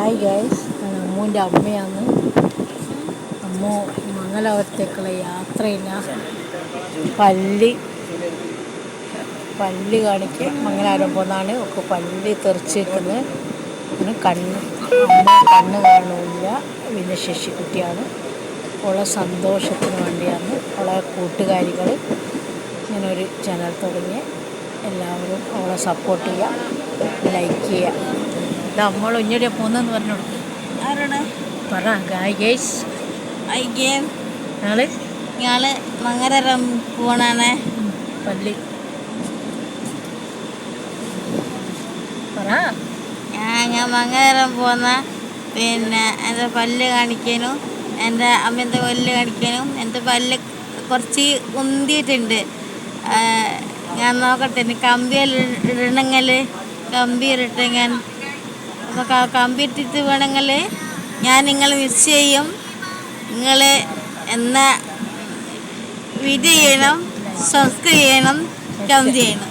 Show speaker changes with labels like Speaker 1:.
Speaker 1: Hi guys, ഞാൻ അമ്മൂൻ്റെ അമ്മയാണ്. അമ്മ മംഗലാപുരത്തേക്കുള്ള യാത്രയില്ല. പല്ല് കാണിക്കാൻ മംഗലാപുരം പോകുന്നതാണ്. ഒക്കെ പല്ല് തെറിച്ച് നിൽക്കുന്നത്. അമ്മ കണ്ണ് കാണുന്നില്ല. ഭിന്നശേഷി കുട്ടിയാണ്. അവളെ സന്തോഷത്തിന് വേണ്ടിയാണ് അവളെ കൂട്ടുകാരികൾ ഇങ്ങനൊരു ചാനൽ തുടങ്ങി. എല്ലാവരും അവളെ സപ്പോർട്ട് ചെയ്യുക, ലൈക്ക് ചെയ്യുക. ഇത് നമ്മൾ ഇഞ്ഞടിയാ പോകുന്നതെന്ന് പറഞ്ഞു കൊടുക്കും.
Speaker 2: ആരോട്
Speaker 1: പറ ഗൈസ്.
Speaker 2: ഞങ്ങള് മംഗലാപുരം പോണാണ്.
Speaker 1: പല്ല് പറ.
Speaker 2: ഞാൻ മംഗലാപുരം പോന്ന പിന്നെ എൻ്റെ പല്ല് കാണിക്കാനും എൻ്റെ അമ്മേൻ്റെ പല്ല് കാണിക്കാനും. എൻ്റെ പല്ല് കുറച്ച് ഉന്തിയിട്ടുണ്ട്. ഞാൻ നോക്കട്ടെ, കമ്പിയിലിടണമെങ്കിൽ കമ്പിയിലിട്ട് ഞാൻ കമ്പി ഇട്ടിട്ട് വേണമെങ്കിൽ ഞാൻ നിങ്ങൾ മിസ് ചെയ്യും. നിങ്ങൾ എന്നാ വീഡിയോ ചെയ്യണം, സബ്സ്ക്രൈബ് ചെയ്യണം, കമൻറ്റ് ചെയ്യണം.